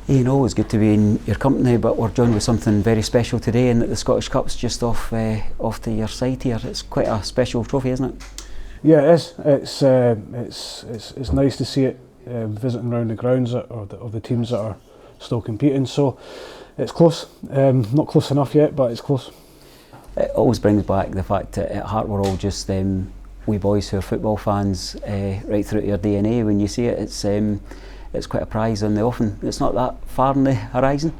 Ian, always good to be in your company, but we're joined with something very special today, and that the Scottish Cup's just off to your side here. It's quite a special trophy, isn't it? Yeah, it is. It's nice to see it visiting around the grounds of the teams that are still competing. So it's close. Not close enough yet, but it's close. It always brings back the fact that at heart we're all just wee boys who are football fans right through to your DNA. When you see it, it's quite a prize on the offing. It's not that far on the horizon.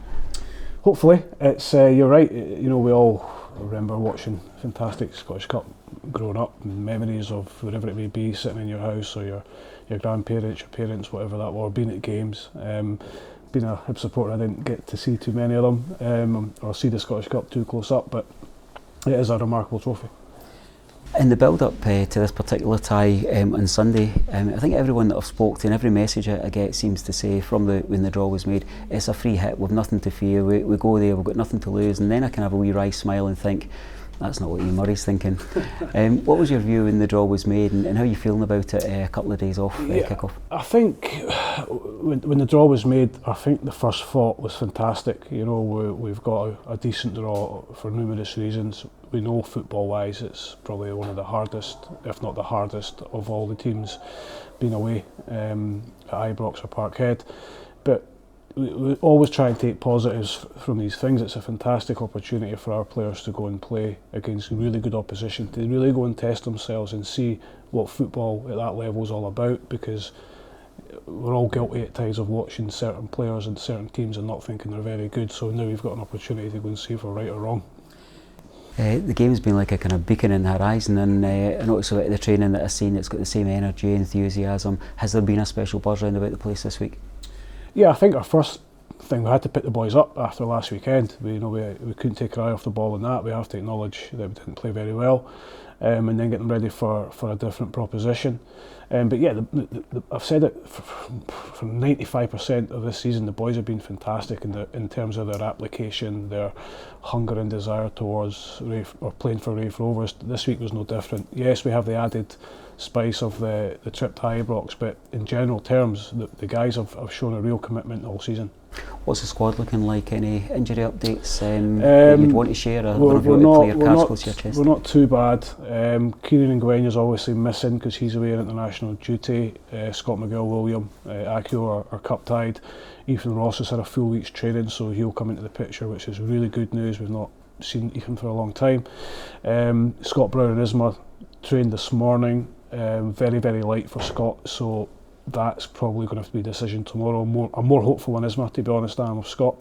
Hopefully, it's you're right. You know, we all remember watching fantastic Scottish Cup growing up, and memories of wherever it may be, sitting in your house or your grandparents, your parents, whatever that were, being at games. Being a Hib supporter, I didn't get to see too many of them or see the Scottish Cup too close up, but it is a remarkable trophy. In the build-up to this particular tie on Sunday, I think everyone that I've spoke to and every message I get seems to say when the draw was made, it's a free hit, we've nothing to fear, we go there, we've got nothing to lose, and then I can have a wee wry smile and think, that's not what Ian Murray's thinking. What was your view when the draw was made, and how are you feeling about it a couple of days off kick-off? I think when the draw was made, I think the first thought was fantastic. You know, we've got a decent draw for numerous reasons. We know football-wise it's probably one of the hardest, if not the hardest, of all the teams being away at Ibrox or Parkhead. But we always try and take positives from these things. It's a fantastic opportunity for our players to go and play against really good opposition, to really go and test themselves and see what football at that level is all about, because we're all guilty at times of watching certain players and certain teams and not thinking they're very good. So now we've got an opportunity to go and see if we're right or wrong. The game's been like a kind of beacon in the horizon, and I noticed about the training that I've seen, it's got the same energy, enthusiasm. Has there been a special buzz round about the place this week? Yeah, I think our first thing, we had to pick the boys up after last weekend. We couldn't take our eye off the ball in that. We have to acknowledge that we didn't play very well, and then get them ready for a different proposition. But yeah, I've said it, for 95% of this season, the boys have been fantastic in terms of their application, their hunger and desire towards Raith, or playing for Raith Rovers. This week was no different. Yes, we have the added spice of the trip to Ibrox, but in general terms, the guys have shown a real commitment all season. What's the squad looking like? Any injury updates that you'd want to share? We're not too bad. Kieran Ngwenya's obviously missing because he's away on international duty. Scott McGill-William, Akio are cup tied. Ethan Ross has had a full week's training, so he'll come into the picture, which is really good news. We've not seen Ethan for a long time. Scott Brown and Isma trained this morning. Very, very light for Scott, so that's probably going to have to be a decision tomorrow. I'm more hopeful on Isma, to be honest, than with Scott.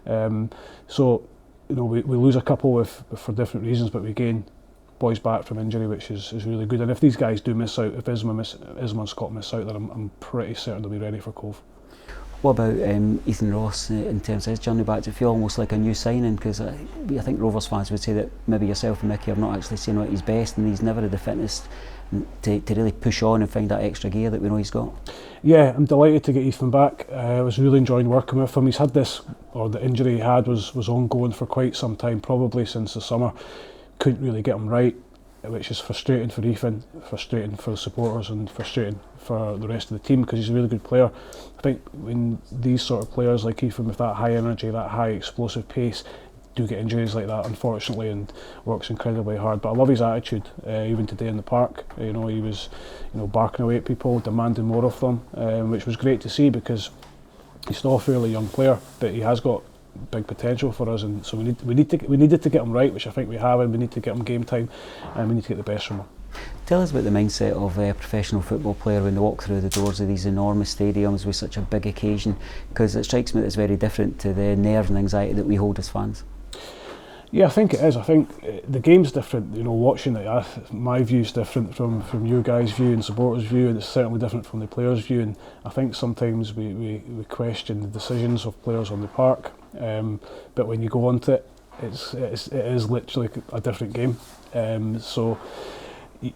So, you know, we lose a couple for different reasons, but we gain boys back from injury, which is really good. And if these guys do miss out, if Isma and Scott miss out, then I'm pretty certain they'll be ready for Cove. What about Ethan Ross in terms of his journey back? Does it feel almost like a new signing? Because I think Rovers fans would say that maybe yourself and Mickey have not actually seen him at his best, and he's never had the fitness to really push on and find that extra gear that we know he's got. Yeah, I'm delighted to get Ethan back. I was really enjoying working with him. He's had this, or the injury he had was ongoing for quite some time, probably since the summer. Couldn't really get him right, which is frustrating for Ethan, frustrating for the supporters, and frustrating for the rest of the team, because he's a really good player. I think when these sort of players like Ethan, with that high energy, that high explosive pace, do get injuries like that, unfortunately, and works incredibly hard. But I love his attitude. Even today in the park, you know, he was, you know, barking away at people, demanding more of them, which was great to see, because he's still a fairly young player, but he has got big potential for us, and so we needed to get him right, which I think we have, and we need to get him game time, and we need to get the best from him. Tell us about the mindset of a professional football player when they walk through the doors of these enormous stadiums with such a big occasion, because it strikes me that it's very different to the nerve and anxiety that we hold as fans. Yeah, I think it is. I think the game's different. You know, watching it, my view's different from your guys' view and supporters' view, and it's certainly different from the players' view. And I think sometimes we question the decisions of players on the park, but when you go onto it, it is literally a different game. So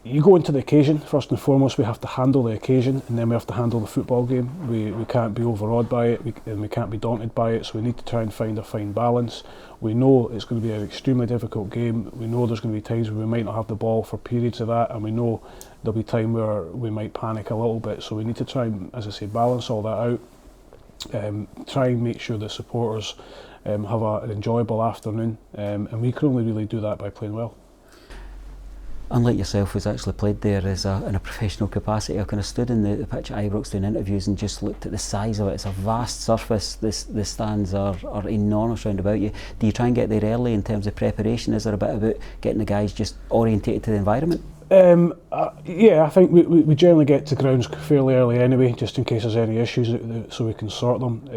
you go into the occasion. First and foremost, we have to handle the occasion, and then we have to handle the football game. We can't be overawed by it, and we can't be daunted by it, so we need to try and find a fine balance. We know it's going to be an extremely difficult game. We know there's going to be times where we might not have the ball for periods of that, and we know there'll be time where we might panic a little bit, so we need to try and, as I say, balance all that out. try and make sure the supporters have an enjoyable afternoon, and we can only really do that by playing well. Unlike yourself, who's actually played there in a professional capacity, I kind of stood in the pitch at Ibrox doing interviews and just looked at the size of it. It's a vast surface. The stands are enormous round about you. Do you try and get there early in terms of preparation? Is there a bit about getting the guys just orientated to the environment? Yeah, I think we generally get to grounds fairly early anyway, just in case there's any issues, so we can sort them.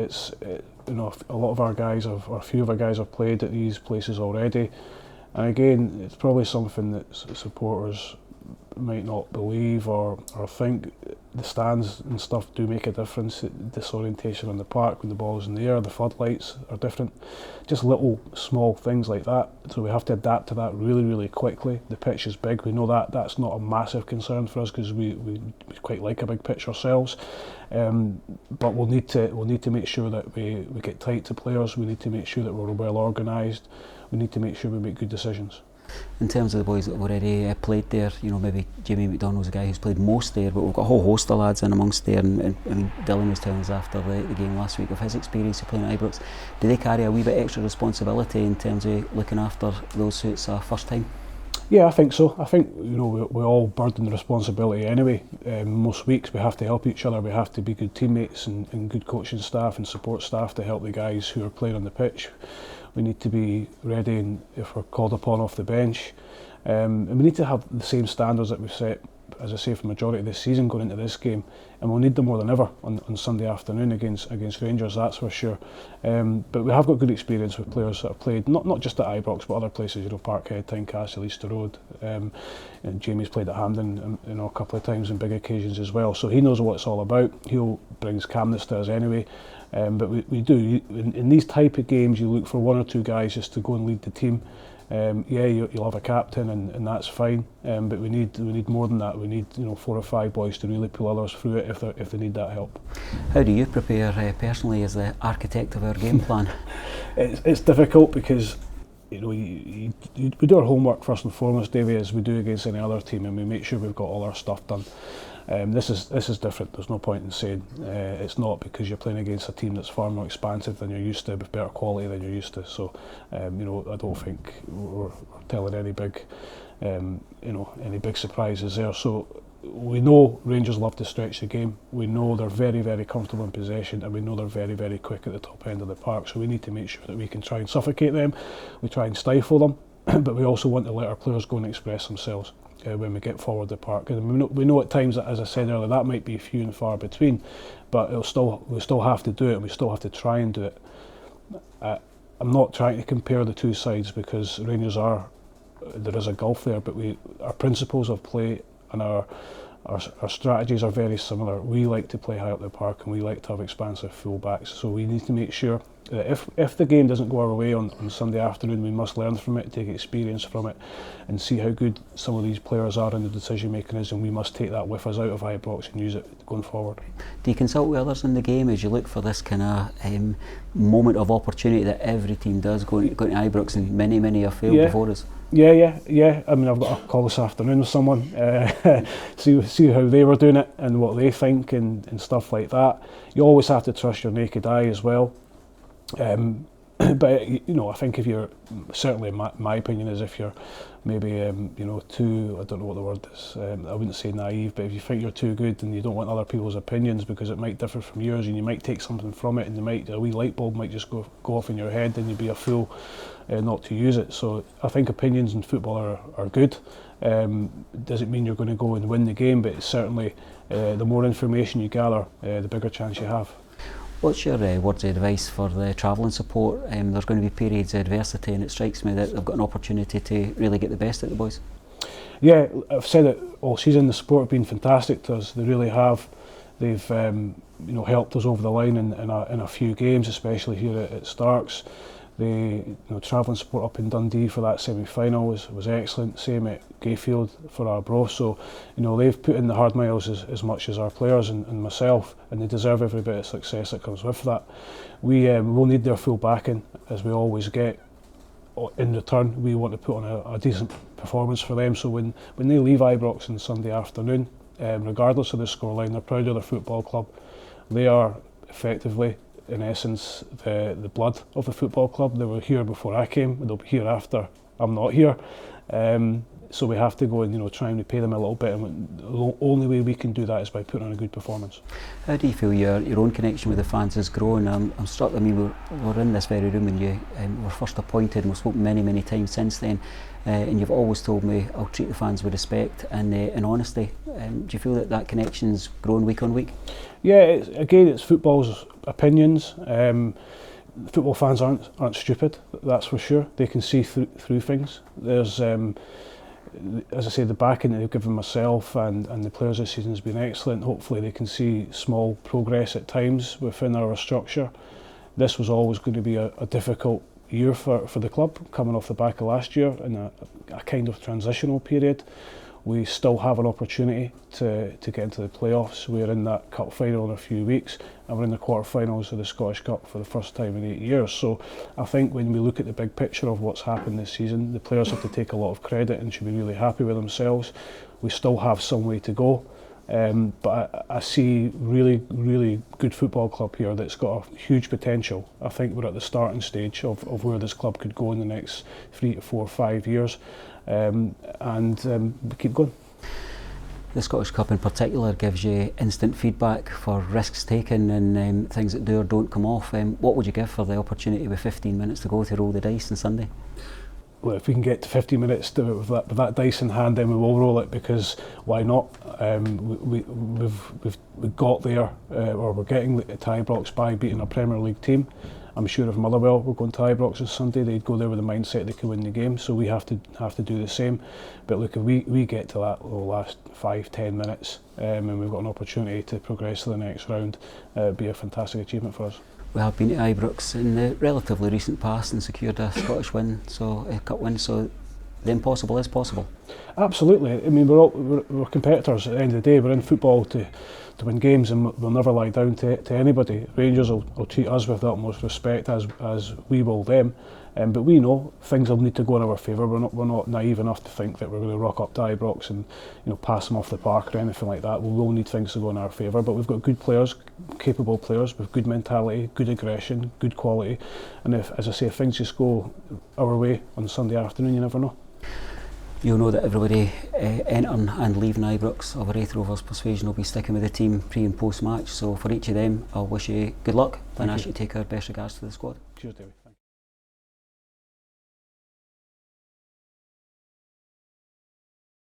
A lot of our guys or a few of our guys have played at these places already. And again, it's probably something that supporters might not believe or think. The stands and stuff do make a difference. Disorientation on the park when the ball is in the air, the floodlights are different. Just little small things like that. So we have to adapt to that really, really quickly. The pitch is big. We know that's not a massive concern for us because we quite like a big pitch ourselves. But we'll need to make sure that we get tight to players. We need to make sure that we're well organised. We need to make sure we make good decisions. In terms of the boys that have already played there, maybe Jamie McDonald's a guy who's played most there, but we've got a whole host of lads in amongst there, and I mean, Dylan was telling us after the game last week of his experience of playing at Ibrox. Do they carry a wee bit extra responsibility in terms of looking after those who it's first time? Yeah, I think so. I think we all burden the responsibility anyway. Most weeks we have to help each other. We have to be good teammates and good coaching staff and support staff to help the guys who are playing on the pitch. We need to be ready, and if we're called upon off the bench, and we need to have the same standards that we've set, as I say, for the majority of this season going into this game, and we'll need them more than ever on Sunday afternoon against Rangers, that's for sure. But we have got good experience with players that have played not just at Ibrox but other places, Parkhead, Tynecastle, Easter Road. And Jamie's played at Hampden, a couple of times on big occasions as well, so he knows what it's all about. He'll brings calmness to us anyway. But we do, in these type of games, you look for one or two guys just to go and lead the team. You'll have a captain and that's fine, but we need more than that. We need 4 or 5 boys to really pull others through it if they need that help. How do you prepare personally as the architect of our game plan? It's difficult because we do our homework first and foremost, Davey, as we do against any other team, and we make sure we've got all our stuff done. This is different. There's no point in saying it's not, because you're playing against a team that's far more expansive than you're used to, with better quality than you're used to. So I don't think we're telling any big surprises there. So we know Rangers love to stretch the game. We know they're very, very comfortable in possession, and we know they're very, very quick at the top end of the park. So we need to make sure that we can try and suffocate them. We try and stifle them, but we also want to let our players go and express themselves when we get forward the park. And we know at times that, as I said earlier, that might be few and far between, but we still have to do it, and we still have to try and do it. I'm not trying to compare the two sides, because Rangers there is a gulf there, but our principles of play and our strategies are very similar. We like to play high up the park, and we like to have expansive full-backs, so we need to make sure that if the game doesn't go our way on Sunday afternoon, we must learn from it, take experience from it, and see how good some of these players are in the decision making is, and we must take that with us out of Ibrox and use it going forward. Do you consult with others in the game as you look for this kind of moment of opportunity that every team does going to Ibrox, and many have failed before us? Yeah. I mean, I've got a call this afternoon with someone, see how they were doing it and what they think and stuff like that. You always have to trust your naked eye as well. But I think if you're, certainly my opinion is, if you're maybe too, I don't know what the word is, I wouldn't say naive, but if you think you're too good and you don't want other people's opinions because it might differ from yours, and you might take something from it, and a wee light bulb might just go off in your head, then you'd be a fool not to use it. So I think opinions in football are good. Doesn't mean you're going to go and win the game, but it's certainly the more information you gather, the bigger chance you have. What's your words of advice for the travelling support? There's going to be periods of adversity, and it strikes me that they've got an opportunity to really get the best out of the boys. Yeah, I've said it all season. The support have been fantastic to us. They really have. They've helped us over the line in a few games, especially here at Starks. The travelling support up in Dundee for that semi-final was excellent. Same at Gayfield for Arbroath. So they've put in the hard miles as much as our players and myself, and they deserve every bit of success that comes with that. We will need their full backing, as we always get. In return, we want to put on a decent performance for them. So when they leave Ibrox on Sunday afternoon, regardless of the scoreline, they're proud of their football club. They are effectively in essence the blood of the football club. They were here before I came, and they'll be here after I'm not here. So we have to go and try and repay them a little bit, and the only way we can do that is by putting on a good performance. How do you feel your own connection with the fans has grown? I'm struck. I mean, we were in this very room when you were first appointed, and we've spoken many times since then. And you've always told me I'll treat the fans with respect and honesty. Do you feel that connection's grown week on week? Yeah, it's football's opinions. Football fans aren't stupid, that's for sure. They can see through things. There's as I say, the backing that they've given myself and the players this season has been excellent. Hopefully they can see small progress at times within our structure. This was always going to be a difficult year for the club, coming off the back of last year in a kind of transitional period. We still have an opportunity to get into the playoffs. We're in that cup final in a few weeks, and we're in the quarterfinals of the Scottish Cup for the first time in 8 years. So I think when we look at the big picture of what's happened this season, the players have to take a lot of credit and should be really happy with themselves. We still have some way to go, but I see really good football club here that's got a huge potential. I think we're at the starting stage of where this club could go in the next 3 to 4 or 5 years. We keep going. The Scottish Cup in particular gives you instant feedback for risks taken and things that do or don't come off. What would you give for the opportunity with 15 minutes to go to roll the dice on Sunday? Well, if we can get to 50 minutes with that dice in hand, then we will roll it, because why not? We've got there, or we're getting to Ibrox by beating a Premier League team. I'm sure if Motherwell were going to Ibrox on Sunday, they'd go there with the mindset they could win the game. So we have to do the same. But look, if we get to that last 5-10 minutes, and we've got an opportunity to progress to the next round, it'd be a fantastic achievement for us. We have been to Ibrox in the relatively recent past and secured a Scottish win, so a cup win. So the impossible is possible. Absolutely. I mean, we're competitors at the end of the day. We're in football to win games, and we'll never lie down to anybody. Rangers will treat us with the utmost respect, as we will them. But we know things will need to go in our favour. We're not naive enough to think that we're going to rock up to Ibrox and pass them off the park or anything like that. We will need things to go in our favour. But we've got good players, capable players with good mentality, good aggression, good quality. And if things just go our way on Sunday afternoon, you never know. You'll know that everybody entering and leaving Ibrox of Raith Rovers persuasion will be sticking with the team pre and post match. So for each of them, I'll wish you good luck and ask you to take our best regards to the squad. Cheers, David.